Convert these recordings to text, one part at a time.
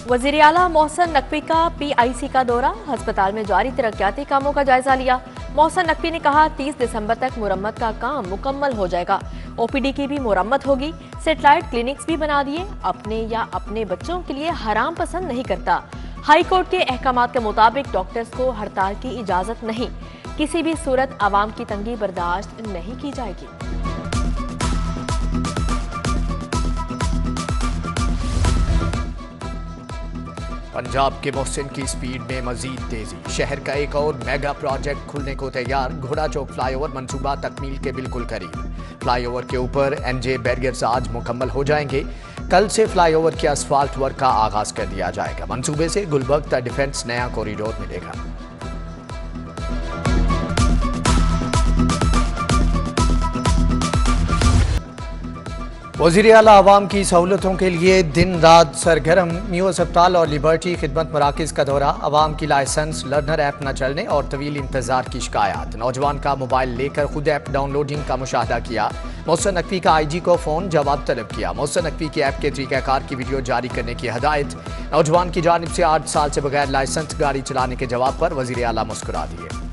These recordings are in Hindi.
वजीर आला मोहसिन नकवी का PIC का दौरा, अस्पताल में जारी तरक्याती कामों का जायजा लिया। मोहसिन नकवी ने कहा 30 दिसंबर तक मुरम्मत का काम मुकम्मल हो जाएगा। OPD की भी मुरम्मत होगी। सेटेलाइट क्लिनिक्स भी बना दिए। अपने या अपने बच्चों के लिए हराम पसंद नहीं करता। हाई कोर्ट के अहकामात के मुताबिक डॉक्टर्स को हड़ताल की इजाजत नहीं। किसी भी सूरत आवाम की तंगी बर्दाश्त नहीं की जाएगी। पंजाब के मोहसिन की स्पीड में मजीद तेजी। शहर का एक और मेगा प्रोजेक्ट खुलने को तैयार। घोड़ा चौक फ्लाईओवर मंसूबा तकमील के बिल्कुल करीब। फ्लाईओवर के ऊपर NJ बैरियर्स आज मुकम्मल हो जाएंगे। कल से फ्लाईओवर के असफाल्ट वर्क का आगाज कर दिया जाएगा। मंसूबे से गुलबर्ग तक डिफेंस नया कॉरिडोर मिलेगा। वज़ीर आला आवाम की सहूलतों के लिए दिन रात सरगर्म। म्यू अस्पताल और लिबर्टी खिदमत मराकज़ का दौरा। आवाम की लाइसेंस लर्नर ऐप न चलने और तवील इंतजार की शिकायत। नौजवान का मोबाइल लेकर खुद ऐप डाउनलोडिंग का मुशाहदा किया। मोहसिन नकवी का IG को फ़ोन जवाब तलब किया। मोहसिन नकवी की ऐप के तरीक़ाकार की वीडियो जारी करने की हदायत। नौजवान की जानिब से 8 साल से बगैर लाइसेंस गाड़ी चलाने के जवाब पर वज़ीर आला मुस्कुरा दिए।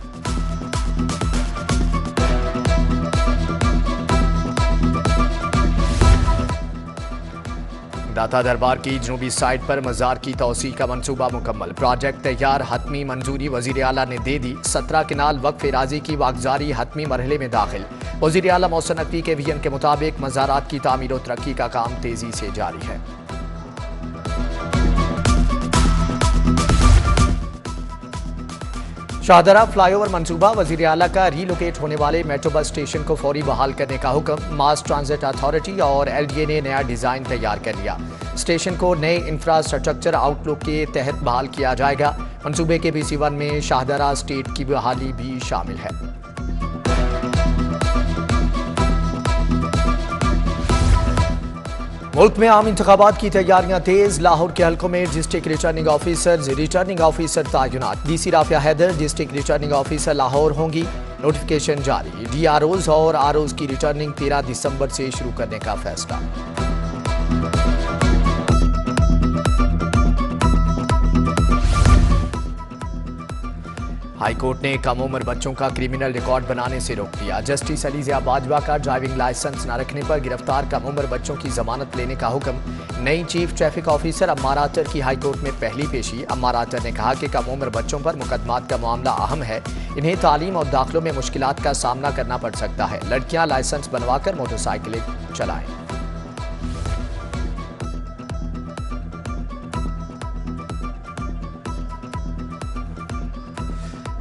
दाता दरबार की जनूबी साइड पर मज़ार की तोसी का मंसूबा मुकम्मल। प्रोजेक्ट तैयार, हतमी मंजूरी वज़ीर आला ने दे दी। 17 किनाल वक्फ राजी की वागजारी हतमी मरहले में दाखिल। वज़ीर आला मोहसिन नकवी के विजन के मुताबिक मज़ारात की तामीर और तरक्की का काम तेजी से जारी है। शाहदरा फ्लाईओवर मंसूबा। वज़ीर आला का रीलोकेट होने वाले मेट्रो बस स्टेशन को फौरी बहाल करने का हुक्म। मास ट्रांजिट अथॉरिटी और LDA ने नया डिज़ाइन तैयार कर लिया। स्टेशन को नए इंफ्रास्ट्रक्चर आउटलुक के तहत बहाल किया जाएगा। मंसूबे के BC1 में शाहदरा स्टेट की बहाली भी शामिल है। मुल्क में आम इंतखाबात की तैयारियां तेज। लाहौर के हलकों में डिस्ट्रिक्ट रिटर्निंग ऑफिसर तैनात। DC Rafia Haider district returning officer Lahore होंगी। नोटिफिकेशन जारी। DROs और ROs की रिटर्निंग 13 दिसंबर से शुरू करने का फैसला। हाईकोर्ट ने कम उम्र बच्चों का क्रिमिनल रिकॉर्ड बनाने से रोक दिया। जस्टिस अलीज़िया बाजवा का ड्राइविंग लाइसेंस न रखने पर गिरफ्तार कम उम्र बच्चों की जमानत लेने का हुक्म। नई चीफ ट्रैफिक ऑफिसर अम्मार आतर की हाईकोर्ट में पहली पेशी। अम्मार आतर ने कहा कि कम उम्र बच्चों पर मुकदमात का मामला अहम है। इन्हें तालीम और दाखिलों में मुश्किलात का सामना करना पड़ सकता है। लड़कियां लाइसेंस बनवाकर मोटरसाइकिलें चलाएं।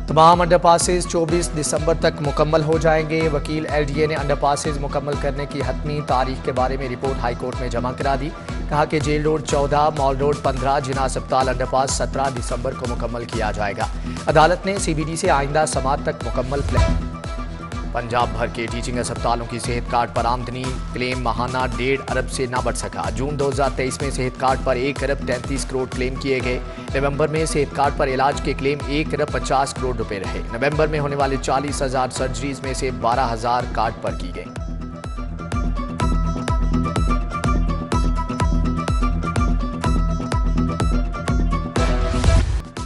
तमाम अंडरपासेस 24 दिसंबर तक मुकम्मल हो जाएंगे। वकील LDA ने अंडरपासेस मुकम्मल करने की हतमी तारीख के बारे में रिपोर्ट हाईकोर्ट में जमा करा दी। कहा कि जेल रोड 14, मॉल रोड 15, जिना अस्पताल अंडरपास 17 दिसंबर को मुकम्मल किया जाएगा। अदालत ने CBD से आइंदा समात तक मुकम्मल प्लान। पंजाब भर के टीचिंग अस्पतालों की सेहत कार्ड पर आमदनी क्लेम माहाना 1.5 अरब से न बढ़ सका। जून 2023 में सेहत कार्ड पर 1 अरब 33 करोड़ क्लेम किए गए। नवंबर में सेहत कार्ड पर इलाज के क्लेम 1 अरब 50 करोड़ रुपए रहे। नवंबर में होने वाले 40,000 सर्जरीज में से 12,000 कार्ड पर की गई।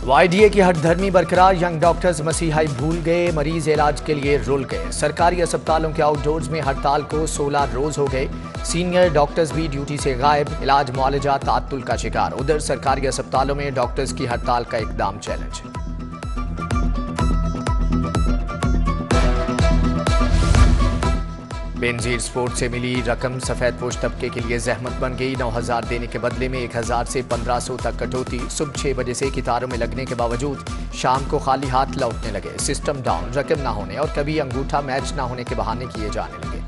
YDA की हठधर्मी बरकरार। यंग डॉक्टर्स मसीहाई भूल गए, मरीज इलाज के लिए रुल गए। सरकारी अस्पतालों के आउटडोर्स में हड़ताल को 16 रोज हो गए। सीनियर डॉक्टर्स भी ड्यूटी से गायब। इलाज मुआलजा तात्तुल का शिकार। उधर सरकारी अस्पतालों में डॉक्टर्स की हड़ताल का इकदाम चैलेंज। बेनजीर स्पोर्ट से मिली रकम सफेद पोश तबके के लिए जहमत बन गई। 9,000 देने के बदले में 1,000 से 1,500 तक कटौती। सुबह 6 बजे से कितारों में लगने के बावजूद शाम को खाली हाथ लौटने लगे। सिस्टम डाउन, रकम ना होने और कभी अंगूठा मैच ना होने के बहाने किए जाने लगे।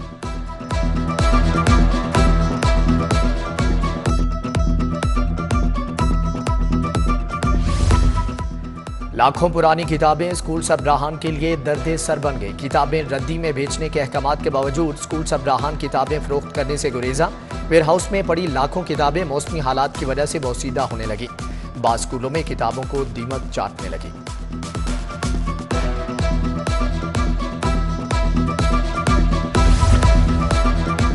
लाखों पुरानी किताबें स्कूल सबराहान के लिए दर्द सर बन गई। किताबें रद्दी में बेचने के अहकामात के बावजूद स्कूल सबराहान किताबें फरोख्त करने से गुरेजा। वेयरहाउस में पड़ी लाखों किताबें मौसमी हालात की वजह से बोसीदा होने लगी। बाद स्कूलों में किताबों को दीमक चाटने लगी।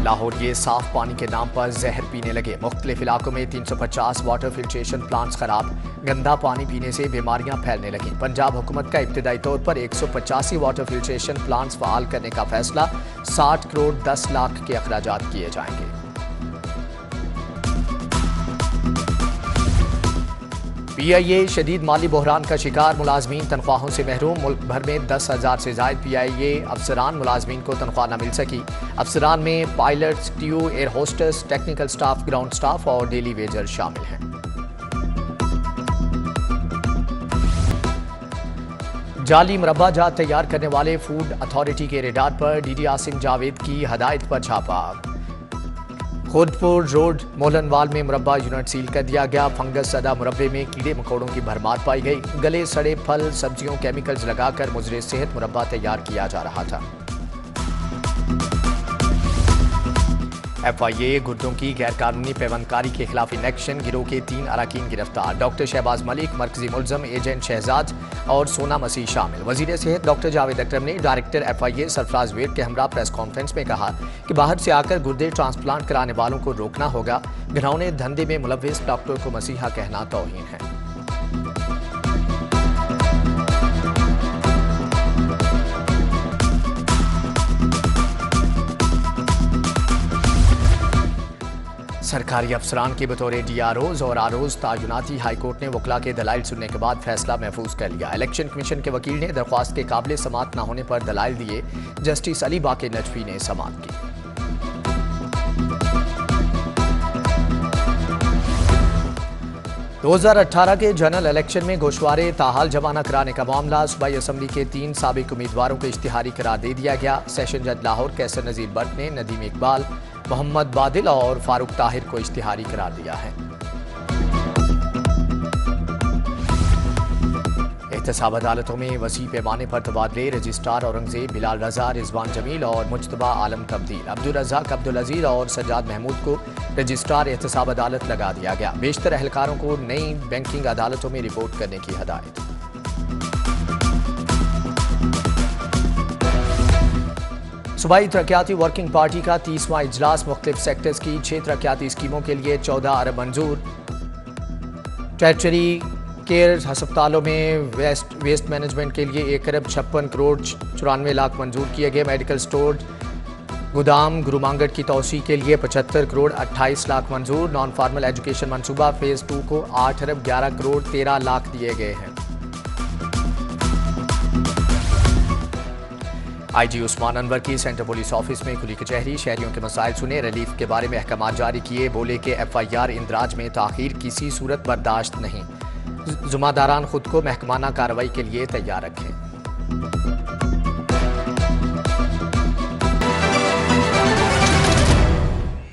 लाहौर ये साफ पानी के नाम पर जहर पीने लगे। मुख्तलिफ इलाकों में 350 वाटर फिल्ट्रेशन प्लांट्स खराब। गंदा पानी पीने से बीमारियां फैलने लगी। पंजाब हुकूमत का इब्तदाई तौर पर 185 वाटर फिल्ट्रेशन प्लांट्स फआल करने का फैसला। 60 करोड़ 10 लाख के अखराजात किए जाएंगे। PIA शदीद माली बहरान का शिकार। मुलाजमीन तनख्वाहों से महरूम। मुल्क भर में 10,000 से जायद PIA अफसरान मुलाजमीन को तनख्वाह न मिल सकी। अफसरान में pilots, crew, air hostess, technical staff, ground staff और डेली वेजर शामिल हैं। जाली मुरब्बा जात तैयार करने वाले फूड अथॉरिटी के रेडार पर DD आसिम जावेद की हदायत पर छापा। खुदपुर रोड मोहलनवाल में मुरब्बा यूनिट सील कर दिया गया। फंगस सदा मुरब्बे में कीड़े मकोड़ों की भरमार पाई गई। गले सड़े फल सब्जियों केमिकल्स लगाकर मुजरे सेहत मुरब्बा तैयार किया जा रहा था। FIA गुर्दों की गैरकानूनी पैबंदकारी के खिलाफ इन एक्शन। गिरोह के 3 अरकान गिरफ्तार। डॉक्टर शहबाज मलिक, मरकजी मुलजम एजेंट शहजाद और सोना मसीह शामिल। वजीर सेहत डॉक्टर जावेद अकरम ने डायरेक्टर FIA सरफराज वेद के हमरा प्रेस कॉन्फ्रेंस में कहा कि बाहर से आकर गुर्दे ट्रांसप्लांट कराने वालों को रोकना होगा। घिनौने धंधे में मुलव्विस डॉक्टर को मसीहा कहना तौहीन है। सरकारी अफसरान के बतौर DROs और ROs तायुनाती हाईकोर्ट ने वकला के दलाइल सुनने के बाद फैसला महफूज कर लिया। इलेक्शन कमीशन के वकील ने दरख्वास्त के काबिल समात न होने पर दलाइल दिए। जस्टिस अली बाके नजफी ने समात की। दो 2018 के जनरल इलेक्शन में गोशवारे ताहाल जमा न कराने का मामला। सूबाई असम्बली के 3 साबिक उम्मीदवारों को इश्तिहारी करार दे दिया गया। सेशन जज लाहौर कैसर नजीर बट ने नदीम इकबाल, मोहम्मद बादिल और फारूक ताहिर को इश्तिहारी करार दिया है। एहतसाब अदालतों में वसी पैमाने पर तबादले। रजिस्ट्रार औरंगजेब, बिलाल रजा, रिजवान जमील और मुज्तबा आलम तब्दील। अब्दुल रज़ाक, अब्दुल अजीज और सज्जाद महमूद को रजिस्ट्रार एहतसाब अदालत लगा दिया गया। बेशतर अहलकारों को नई बैंकिंग अदालतों में रिपोर्ट करने की हदायत। सूबाई तरक्याती वर्किंग पार्टी का 30वां इजलास। मुख्तलिफ सेक्टर्स की 6 तरक्याती स्कीमों के लिए 14 अरब मंजूर। टेरिटरी केयर अस्पतालों में वेस्ट मैनेजमेंट के लिए 1 अरब 56 करोड़ 94 लाख मंजूर किए गए। मेडिकल स्टोर गोदाम गुरुमांगड़ की तोसी के लिए 75 करोड़ 28 लाख मंजूर। नॉन फार्मल एजुकेशन मंसूबा फेज़ 2 को 8 अरब 11 करोड़ 13 लाख दिए गए हैं। IG उस्मान अनवर की सेंट्रल पुलिस ऑफिस में खुली कचहरी। शहरियों के मसाइल सुने, रिलीफ के बारे में अहकामात जारी किए। बोले कि FIR इंदराज में ताखीर किसी सूरत बर्दाश्त नहीं। जुम्मेदारान खुद को महकमाना कार्रवाई के लिए तैयार रखें।